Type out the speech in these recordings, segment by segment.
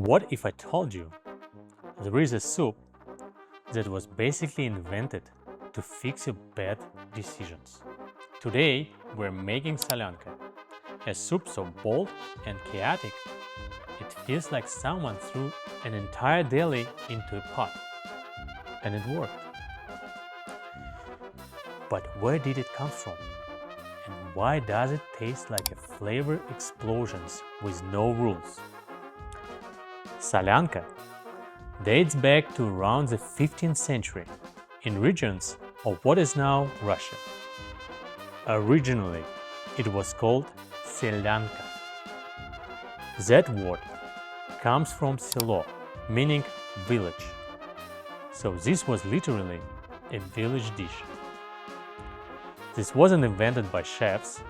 What if I told you there is a soup that was basically invented to fix your bad decisions? Today we're making Selianka, a soup so bold and chaotic it feels like someone threw an entire deli into a pot. And it worked. But where did it come from? And why does it taste like a flavor explosions with no rules? Selianka dates back to around the 15th century in regions of what is now Russia. Originally, it was called Selianka. That word comes from selo, meaning village. So this was literally a village dish. This wasn't invented by chefs,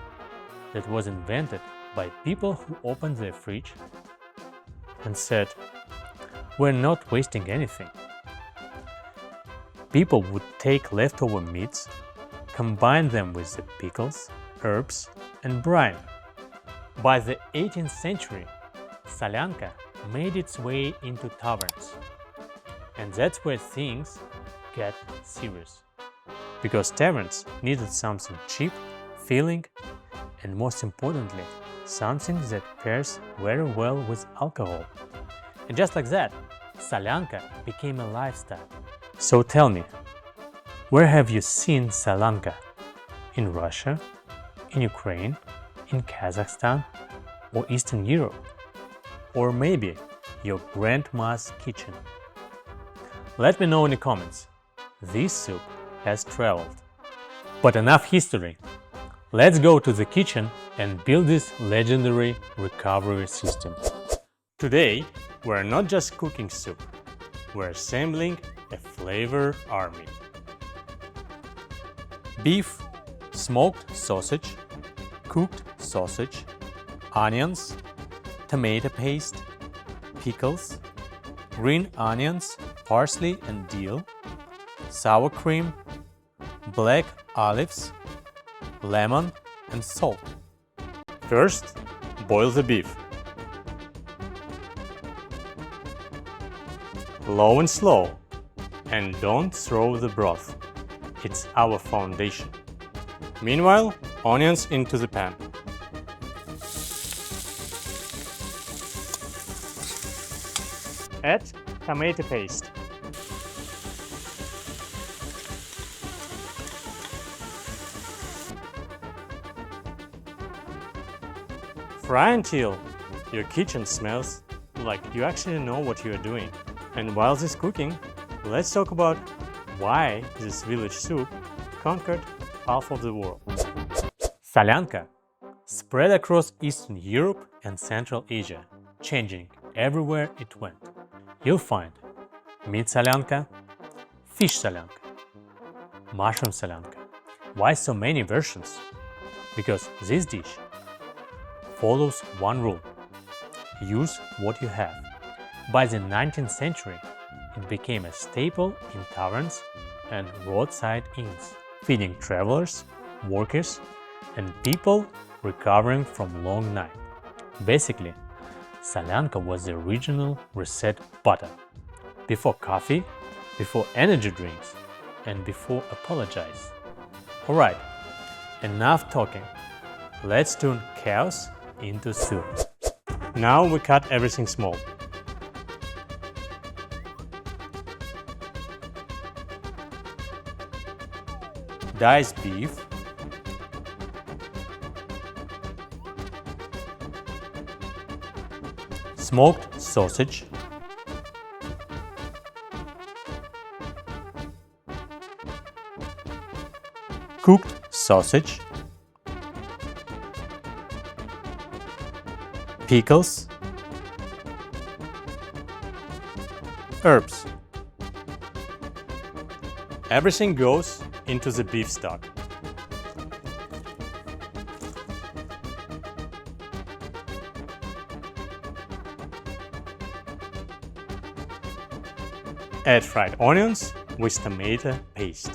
that was invented by people who opened their fridge and said, "We're not wasting anything." People would take leftover meats, combine them with the pickles, herbs, and brine. By the 18th century, Selianka made its way into taverns. And that's where things get serious. Because taverns needed something cheap, filling, and most importantly, something that pairs very well with alcohol. And just like that, Selianka became a lifestyle. So tell me, where have you seen Selianka? In Russia? In Ukraine? In Kazakhstan? Or Eastern Europe? Or maybe your grandma's kitchen? Let me know in the comments. This soup has traveled. But enough history. Let's go to the kitchen and build this legendary recovery system. Today, we're not just cooking soup. We're assembling a flavor army. Beef, smoked sausage, cooked sausage, onions, tomato paste, pickles, green onions, parsley and dill, sour cream, black olives, lemon and salt. First, boil the beef. Low and slow, and don't throw the broth. It's our foundation. Meanwhile, onions into the pan. Add tomato paste. Fry until your kitchen smells like you actually know what you are doing. And while this is cooking, let's talk about why this village soup conquered half of the world. Selianka spread across Eastern Europe and Central Asia, changing everywhere it went. You'll find meat Selianka, fish Selianka, mushroom Selianka. Why so many versions? Because this dish follows one rule: use what you have. By the 19th century, it became a staple in taverns and roadside inns, feeding travelers, workers, and people recovering from long night. Basically, Selianka was the original reset button. Before coffee, before energy drinks, and before apologize. Alright, enough talking. Let's turn chaos into soup. Now we cut everything small. Diced beef, smoked sausage, cooked sausage, pickles, herbs. Everything goes into the beef stock. Add fried onions with tomato paste.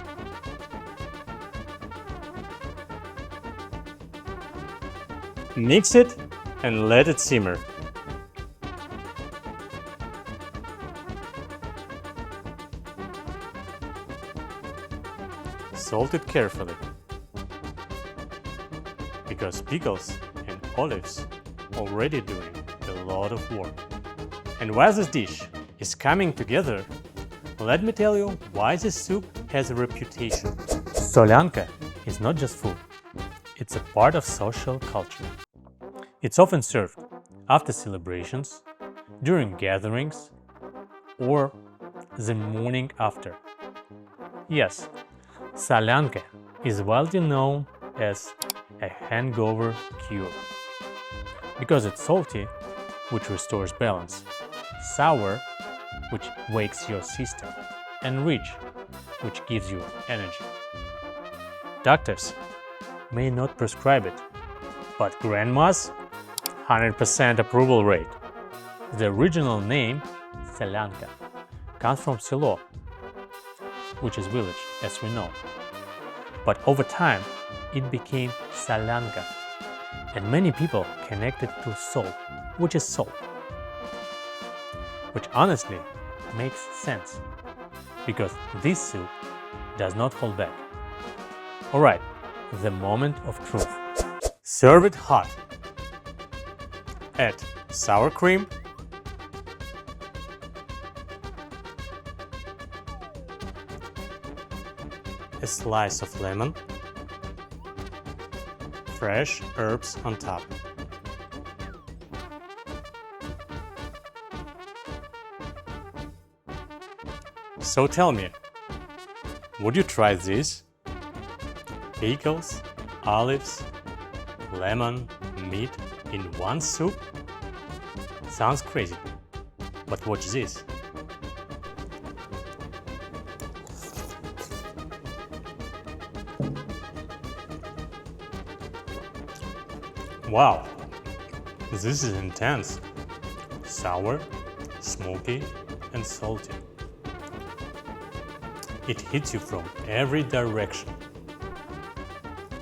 Mix it and let it simmer. salted carefully. Because pickles and olives already doing a lot of work. And while this dish is coming together, let me tell you why this soup has a reputation. Solyanka is not just food, it's a part of social culture. It's often served after celebrations, during gatherings, or the morning after. Yes, Selianka is widely known as a hangover cure because it's salty, which restores balance, sour, which wakes your system, and rich, which gives you energy. Doctors may not prescribe it, but grandma's 100% approval rate. The original name, Selianka, comes from selo, which is village, as we know. But over time, it became Selianka, and many people connected to salt, which is salt. Which honestly makes sense, because this soup does not hold back. Alright, the moment of truth. Serve it hot. Add sour cream, a slice of lemon, fresh herbs on top. So tell me, would you try this? Pickles, olives, lemon, meat in one soup? Sounds crazy, but watch this. Wow, this is intense. Sour, smoky, and salty. It hits you from every direction.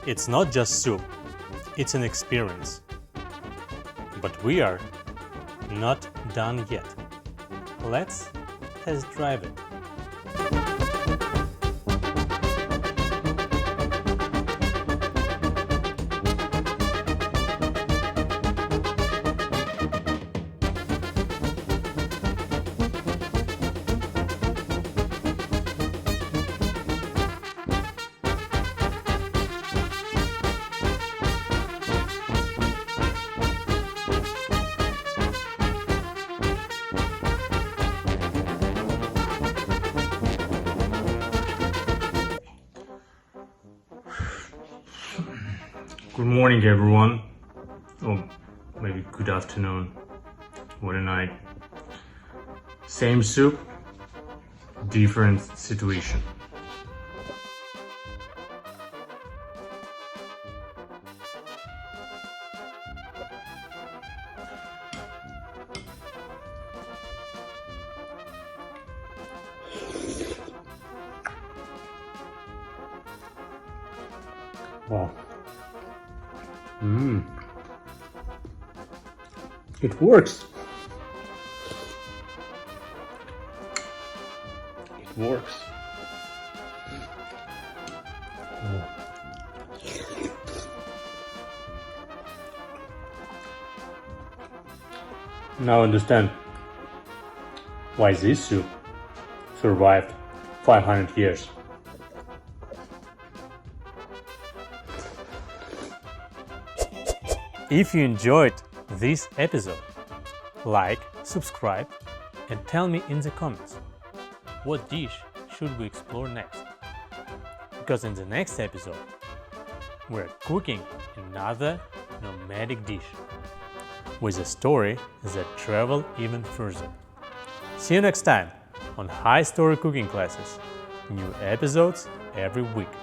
It's not just soup, it's an experience. But we are not done yet. Let's test drive it. Good morning, everyone. Or maybe good afternoon. What a night. Same soup, different situation. Wow. It works. It works. Now I understand why this soup survived 500 years. If you enjoyed this episode, like, subscribe, and tell me in the comments what dish should we explore next. Because in the next episode, we're cooking another nomadic dish with a story that travels even further. See you next time on High Story Cooking Classes. New episodes every week.